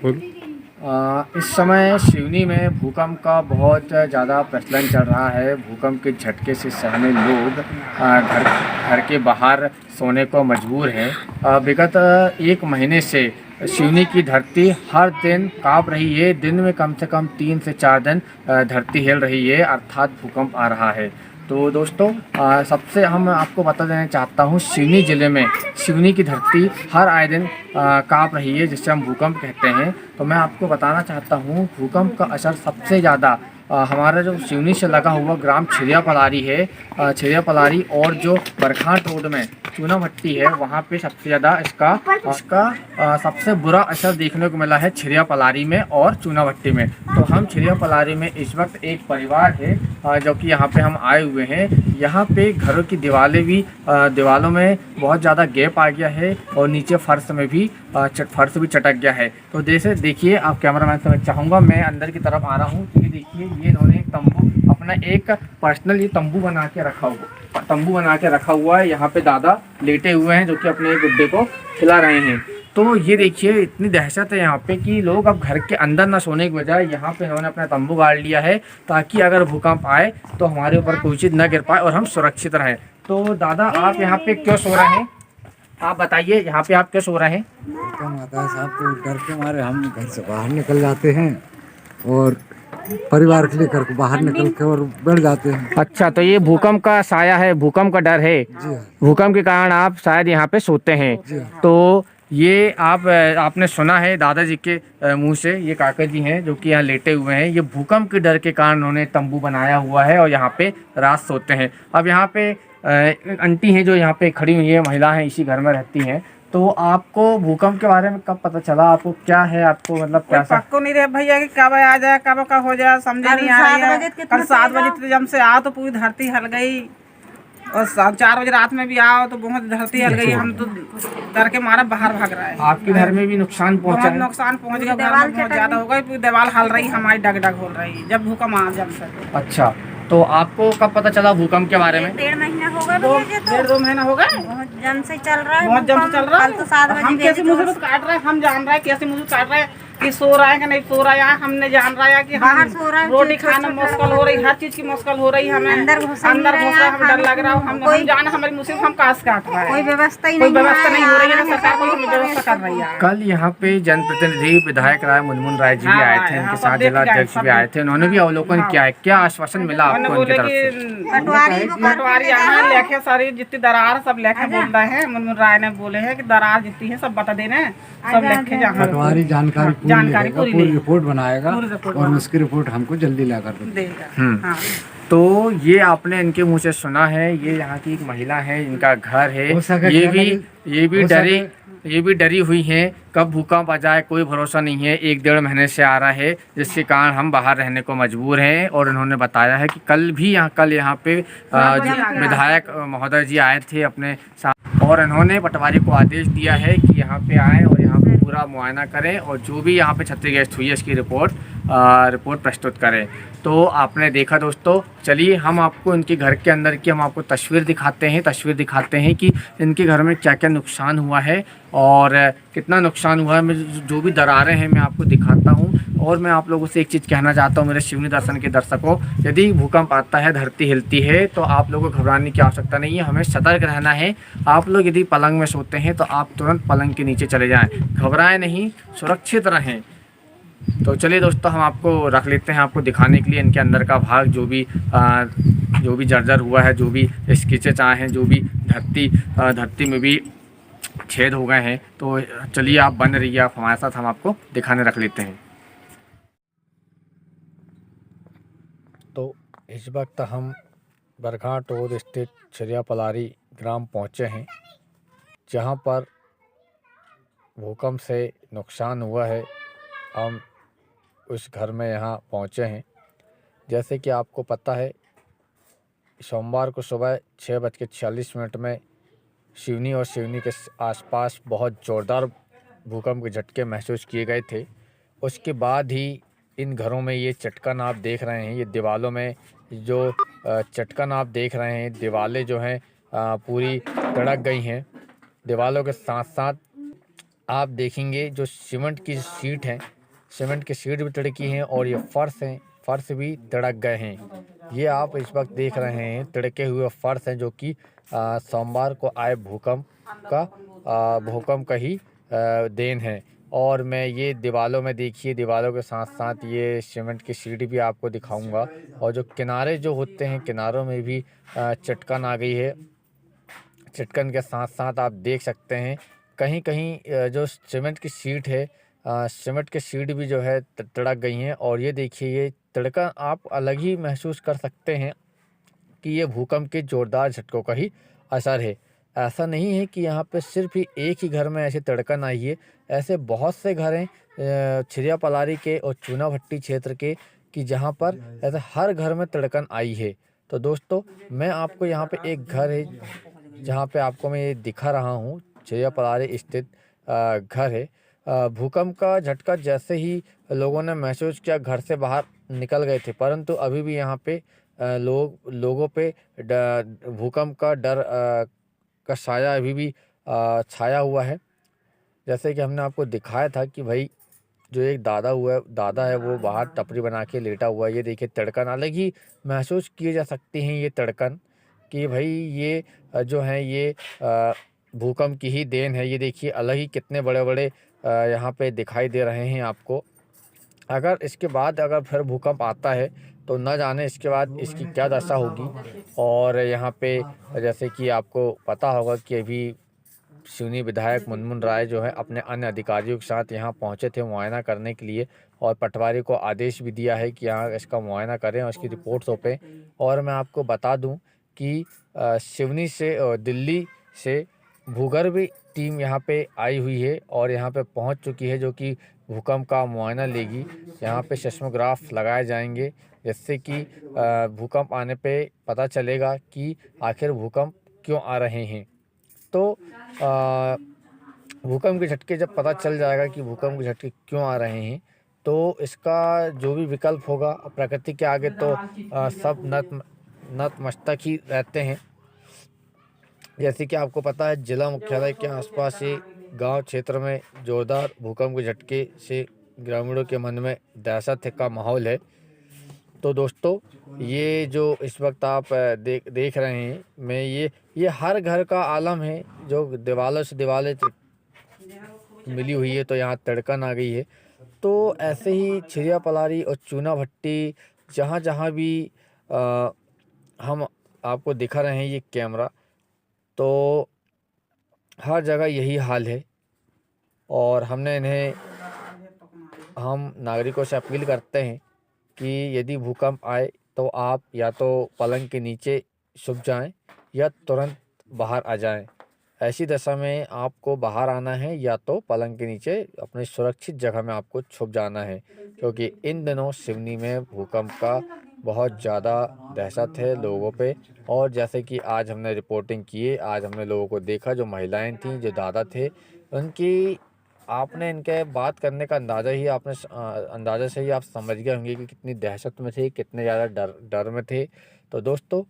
बिल्कुल। इस समय सिवनी में भूकंप का बहुत ज़्यादा प्रचलन चल रहा है। भूकंप के झटके से सहमे लोग घर घर के बाहर सोने को मजबूर हैं। विगत एक महीने से सिवनी की धरती हर दिन काँप रही है। दिन में कम से कम 3 से 4 दिन धरती हिल रही है, अर्थात भूकंप आ रहा है। तो दोस्तों, सबसे हम आपको बता देना चाहता हूँ, सिवनी ज़िले में सिवनी की धरती हर आए दिन काँप रही है, जिससे हम भूकंप कहते हैं। तो मैं आपको बताना चाहता हूँ, भूकंप का असर सबसे ज़्यादा हमारा जो सिवनी से लगा हुआ ग्राम छिरिया पलारी है, छिरिया पलारी और जो बरखाट रोड में चूना भट्टी है, वहाँ पे सबसे ज़्यादा इसका सबसे बुरा असर देखने को मिला है, छिरिया पलारी में और चूना भट्टी में। तो हम छिरिया पलारी में इस वक्त एक परिवार है जो कि यहाँ पे हम आए हुए हैं। यहाँ पे घरों की दीवालों में बहुत ज़्यादा गैप आ गया है और नीचे फर्श में भी फर्श भी चटक गया है। तो जैसे देखिए, आप कैमरामैन से मैं चाहूँगा, मैं अंदर की तरफ आ रहा हूँ। ये देखिए, ये इन्होंने एक तंबू अपना एक पर्सनल ये तंबू बना के रखा हुआ है। यहाँ पे दादा लेटे हुए हैं जो कि अपने गुड्डे को खिला रहे हैं। तो ये देखिए, इतनी दहशत है यहाँ पे कि लोग अब घर के अंदर ना सोने के बजाय यहाँ पे इन्होंने अपना तंबू गाड़ लिया है, ताकि अगर भूकंप आए तो हमारे ऊपर कोई चीज़ न गिर पाए और हम सुरक्षित रहें। तो दादा, आप यहाँ पे क्यों सो रहे हैं? आप बताइए, यहाँ पे आप क्यों सो रहे हैं? भूकंप आता है साहब तो डर के मारे हम घर से बाहर निकल जाते हैं और परिवार के लिए घर को बाहर निकल के और बैठ जाते हैं। अच्छा, तो ये भूकंप का साया है, भूकंप का डर है। जी हाँ। भूकंप के कारण आप शायद यहाँ पे सोते हैं। जी हाँ। तो ये आपने सुना है दादाजी के मुंह से, ये काका जी हैं जो कि यहाँ लेटे हुए हैं। ये भूकंप के डर के कारण उन्होंने तंबू बनाया हुआ है और यहाँ पे रात सोते हैं। अब यहाँ पे एक आंटी हैं जो यहाँ पे खड़ी हुई है, महिला हैं, इसी घर में रहती हैं। तो आपको भूकंप के बारे में कब पता चला? आपको क्या है, आपको मतलब क्या पक्को नहीं रहे भैया कि कब आ जाए कब का हो जाए, समझ नहीं आ रही है। कल 7 बजे जब से आ तो पूरी धरती हिल गई और 4 बजे रात में भी आओ तो बहुत धरती हिल गई। हम तो डर के मारा बाहर भाग रहा है। आपके घर में भी नुकसान पहुंचा है? नुकसान पहुंच गया, घर में बहुत ज्यादा हो गई। पूरी दीवार हल रही हमारी, डग डग हो रही जब भूकंप आ जब से। अच्छा, तो आपको कब पता चला भूकंप के बारे में? 1.5 महीना हो गया, 1.5-2 महीना हो गए। बहुत जम से चल रहा है, बहुत जम से चल रहा है। कल तो 7 बजे हम कैसे मुझे काट रहे हैं, हम जान रहे हैं कैसे मुझे काट रहे हैं कि सो रहा है कि नहीं सो रहा है। हमने जान रहा है कि बाहर सो रहा है, रोटी खाना मुश्किल हो रही, हर चीज की मुश्किल हो रही है हमें। अंदर घुसा हमें डर लग रहा है। हम जान हमारी मुसीबत हम काश काट रहा है। कोई व्यवस्था ही कोई नहीं व्यवस्था नहीं हो रही है, है। सरकार कोई व्यवस्था कर रही है। कल यहाँ पे जनप्रतिनिधि विधायक राय मुनमुन राय जी भी आए थे, इनके साथ जिला अध्यक्ष भी आए थे। उन्होंने भी अवलोकन किया है। क्या आश्वासन मिला आपको उनकी तरफ से? पटवारी यहाँ लेखे सारी जितनी दरार सब लेखे बोल रहे हैं। मुनमुन राय ने बोले हैं कि दरार जितनी है सब बता देने, सब लेखे जहाँ पटवारी जानकारी पूरी रिपोर्ट बनाएगा और उसकी रिपोर्ट हमको जल्दी ला कर देगा। हाँ। तो ये आपने इनके मुंह से सुना है। ये यहाँ की एक महिला है, इनका घर है। ये भी डरी हुई हैं, कब भूकंप आ जाए कोई भरोसा नहीं है। 1-1.5 महीने से आ रहा है, जिसके कारण हम बाहर रहने को मजबूर हैं। और उन्होंने बताया है कि कल यहाँ पे विधायक महोदय जी आए थे अपने साथ, और इन्होंने पटवारी को आदेश दिया है कि यहाँ पे आए और यहाँ पे पूरा मुआयना करें और जो भी यहाँ पे क्षतिग्रस्त हुई है इसकी रिपोर्ट प्रस्तुत करें। तो आपने देखा दोस्तों, चलिए हम आपको इनके घर के अंदर की हम आपको तस्वीर दिखाते हैं कि इनके घर में क्या क्या नुकसान हुआ है और कितना नुकसान हुआ है। मैं जो भी दरारें हैं मैं आपको दिखाता हूँ। और मैं आप लोगों से एक चीज़ कहना चाहता हूँ, मेरे शिवनी दर्शन के दर्शकों, यदि भूकंप आता है, धरती हिलती है, तो आप लोगों को घबराने की आवश्यकता नहीं है। हमें सतर्क रहना है। आप लोग यदि पलंग में सोते हैं तो आप तुरंत पलंग के नीचे चले जाएं, घबराएं नहीं, सुरक्षित रहें। तो चलिए दोस्तों, हम आपको रख लेते हैं आपको दिखाने के लिए इनके अंदर का भाग, जो भी जर्जर हुआ है, जो भी स्केचेस आए हैं, जो भी धरती में भी छेद हो गए हैं। तो चलिए आप बन रहिए, आप हमारे साथ, हम आपको दिखाने रख लेते हैं। तो इस वक्त हम बरघाट रोड स्थित छिरिया पलारी ग्राम पहुँचे हैं, जहाँ पर भूकंप से नुकसान हुआ है। हम उस घर में यहाँ पहुँचे हैं। जैसे कि आपको पता है, सोमवार को सुबह 6:46 में सिवनी और सिवनी के आसपास बहुत ज़ोरदार भूकंप के झटके महसूस किए गए थे। उसके बाद ही इन घरों में ये चटकन आप देख रहे हैं, ये दीवालों में जो चटकन आप देख रहे हैं, दीवारें जो हैं पूरी धड़क गई हैं। दीवालों के साथ साथ आप देखेंगे जो सीमेंट की शीट है, सीमेंट की शीट भी तिड़की हैं और ये फर्श हैं, फर्श भी तिड़क गए हैं। ये आप इस वक्त देख रहे हैं तिड़के हुए फर्श हैं, जो कि सोमवार को आए भूकंप का ही देन है। और मैं ये दीवारों में देखिए, दीवारों के साथ साथ ये सीमेंट की सीढ़ी भी आपको दिखाऊंगा। और जो किनारे जो होते हैं, किनारों में भी चटकन आ गई है। चटकन के साथ साथ आप देख सकते हैं कहीं कहीं जो सीमेंट की शीट है, सीमेंट की शीट भी जो है तिड़क गई हैं। और ये देखिए, ये तिड़कन आप अलग ही महसूस कर सकते हैं कि ये भूकंप के ज़ोरदार झटकों का ही असर है। ऐसा नहीं है कि यहाँ पे सिर्फ ही एक ही घर में ऐसे तिड़कन आई है, ऐसे बहुत से घर हैं छिरिया पलारी के और चूना भट्टी क्षेत्र के, कि जहाँ पर ऐसे हर घर में तिड़कन आई है। तो दोस्तों, मैं आपको यहाँ पे एक घर है जहाँ पे आपको मैं ये दिखा रहा हूँ, छिरिया पलारी स्थित घर है। भूकंप का झटका जैसे ही लोगों ने महसूस किया, घर से बाहर निकल गए थे, परंतु अभी भी यहाँ पे लोगों पे भूकंप का डर का साया अभी भी छाया हुआ है। जैसे कि हमने आपको दिखाया था कि भाई जो एक दादा है वो बाहर टपरी बना के लेटा हुआ है। ये देखिए, तिड़कन अलग ही महसूस किए जा सकती हैं ये तिड़कन, कि भाई ये जो है ये भूकंप की ही देन है। ये देखिए, अलग ही कितने बड़े बड़े यहाँ पे दिखाई दे रहे हैं आपको। अगर इसके बाद अगर फिर भूकंप आता है तो न जाने इसके बाद इसकी क्या दशा होगी। और यहाँ पे जैसे कि आपको पता होगा कि अभी सिवनी विधायक मुनमुन राय जो है अपने अन्य अधिकारियों के साथ यहाँ पहुँचे थे मुआयना करने के लिए, और पटवारी को आदेश भी दिया है कि यहाँ इसका मुआयना करें और इसकी रिपोर्ट सौंपें। और मैं आपको बता दूँ कि सिवनी से दिल्ली से भूगर्भ टीम यहाँ पे आई हुई है और यहाँ पे पहुँच चुकी है, जो कि भूकंप का मुआयना लेगी। यहाँ पे सेस्मोग्राफ लगाए जाएंगे, जिससे कि भूकंप आने पे पता चलेगा कि आखिर भूकंप क्यों आ रहे हैं। तो भूकंप के झटके जब पता चल जाएगा कि भूकंप के झटके क्यों आ रहे हैं, तो इसका जो भी विकल्प होगा, प्रकृति के आगे तो सब नतमस्तक ही रहते हैं। जैसे कि आपको पता है, जिला मुख्यालय के आसपास से गांव क्षेत्र में जोरदार भूकंप के झटके से ग्रामीणों के मन में दहशत का माहौल है। तो दोस्तों, ये जो इस वक्त आप देख रहे हैं, मैं ये हर घर का आलम है, जो दीवारों से दीवारें मिली हुई है, तो यहाँ तिड़कन आ गई है। तो ऐसे ही छिरिया पलारी और चूना भट्टी, जहाँ जहाँ भी हम आपको दिखा रहे हैं ये कैमरा, तो हर जगह यही हाल है। और हम नागरिकों से अपील करते हैं कि यदि भूकंप आए तो आप या तो पलंग के नीचे छुप जाएं या तुरंत बाहर आ जाएं। ऐसी दशा में आपको बाहर आना है या तो पलंग के नीचे अपनी सुरक्षित जगह में आपको छुप जाना है, क्योंकि इन दिनों सिवनी में भूकंप का बहुत ज़्यादा दहशत है लोगों पे। और जैसे कि आज हमने रिपोर्टिंग की है, आज हमने लोगों को देखा, जो महिलाएं थीं, जो दादा थे, उनकी आपने इनके बात करने का अंदाज़ा से ही आप समझ गए होंगे कि कितनी दहशत में थे, कितने ज़्यादा डर में थे। तो दोस्तों,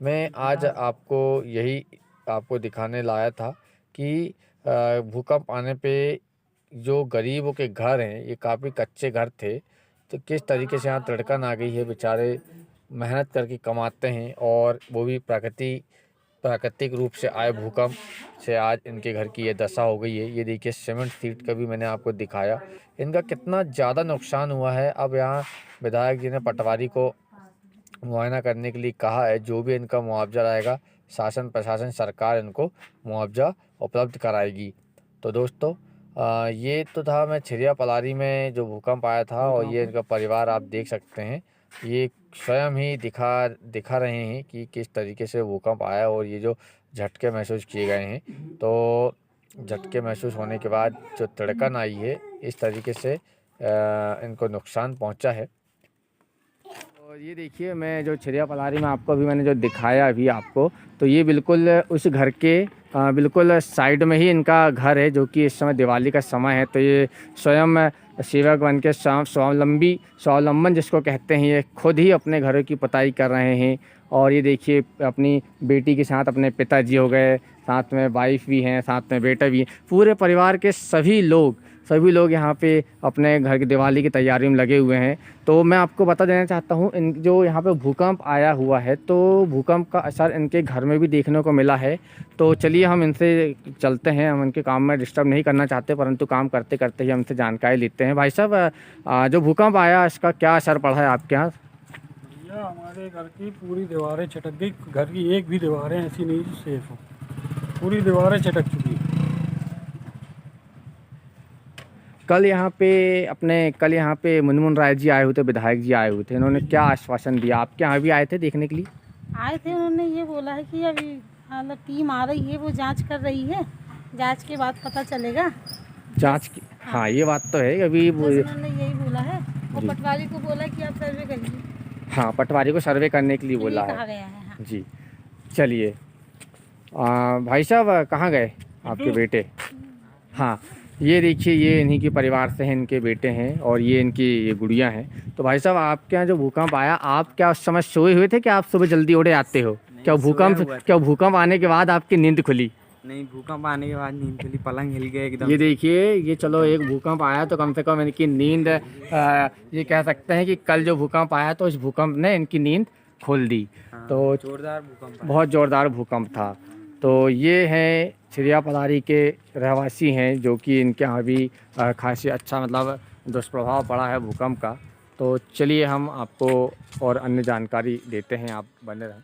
मैं आज आपको दिखाने लाया था कि भूकंप आने पे जो गरीबों के घर हैं, ये काफ़ी कच्चे घर थे, तो किस तरीके से यहाँ तिड़कन आ गई है। बेचारे मेहनत करके कमाते हैं, और वो भी प्राकृतिक रूप से आए भूकंप से आज इनके घर की ये दशा हो गई है। ये देखिए, सीमेंट शीट का भी मैंने आपको दिखाया, इनका कितना ज़्यादा नुकसान हुआ है। अब यहाँ विधायक जी ने पटवारी को मुआयना करने के लिए कहा है। जो भी इनका मुआवजा रहेगा, शासन प्रशासन सरकार इनको मुआवजा उपलब्ध कराएगी। तो दोस्तों, ये तो था मैं छिरिया पलारी में जो भूकंप आया था, और ये इनका परिवार आप देख सकते हैं, ये स्वयं ही दिखा रहे हैं कि किस तरीके से भूकंप आया और ये जो झटके महसूस किए गए हैं। तो झटके महसूस होने के बाद जो तिड़कन आई है, इस तरीके से इनको नुकसान पहुंचा है। और ये देखिए, मैं जो छिरिया पलारी में आपको अभी मैंने जो दिखाया अभी आपको, तो ये बिल्कुल उस घर के बिल्कुल साइड में ही इनका घर है, जो कि इस समय दिवाली का समय है। तो ये स्वयं सेवक बन के स्वावलंबन जिसको कहते हैं, ये खुद ही अपने घरों की पुताई कर रहे हैं। और ये देखिए, अपनी बेटी के साथ अपने पिताजी हो गए, साथ में वाइफ भी हैं, साथ में बेटा भी है, पूरे परिवार के सभी लोग यहाँ पे अपने घर की दिवाली की तैयारी में लगे हुए हैं। तो मैं आपको बता देना चाहता हूँ, इन जो यहाँ पे भूकंप आया हुआ है तो भूकंप का असर इनके घर में भी देखने को मिला है। तो चलिए हम इनसे चलते हैं, हम इनके काम में डिस्टर्ब नहीं करना चाहते, परंतु काम करते करते ही हमसे जानकारी लेते हैं। भाई साहब, जो भूकंप आया इसका क्या असर पड़ा है आपके यहाँ? भैया हमारे घर की पूरी दीवारें चटक गई, घर की एक भी दीवारें ऐसी नहीं जो सेफ हो, पूरी दीवारें चटक चुकी हैं। कल यहाँ पे मुनमुन राय जी आए हुए थे, विधायक जी आए हुए थे, इन्होंने क्या आश्वासन दिया? आपके यहाँ भी आए थे देखने के लिए? आए थे, उन्होंने ये बोला है कि अभी मतलब टीम आ रही है, वो जांच कर रही है, जांच के बाद पता चलेगा। जांच की, हाँ ये बात तो है। अभी उन्होंने यही बोला है, और पटवारी को बोला कि आप सर्वे करिए। हाँ, पटवारी को सर्वे करने के लिए बोला कहा है। गया है। हाँ। जी चलिए, भाई साहब कहाँ गए आपके बेटे? हाँ ये देखिए, ये इन्हीं के परिवार से हैं, इनके बेटे हैं और ये इनकी ये गुड़िया हैं। तो भाई साहब, आपके यहाँ जो भूकंप आया, आप क्या उस समय सोए हुए थे कि आप सुबह जल्दी उठे आते हो? क्या भूकंप आने के बाद आपकी नींद खुली? नहीं, भूकंप आने के बाद नींद खुली, पलंग हिल गया एकदम। ये देखिए, ये चलो एक भूकंप आया तो कम से कम इनकी नींद, ये कह सकते हैं कि कल जो भूकंप आया तो इस भूकंप ने इनकी नींद खोल दी। हाँ, तो जोरदार भूकंप, बहुत ज़ोरदार भूकंप था। तो ये हैं छिरिया पधारी के रहवासी हैं, जो कि इनके यहाँ भी खासी अच्छा मतलब दुष्प्रभाव पड़ा है भूकंप का। तो चलिए हम आपको और अन्य जानकारी देते हैं, आप बने रहें।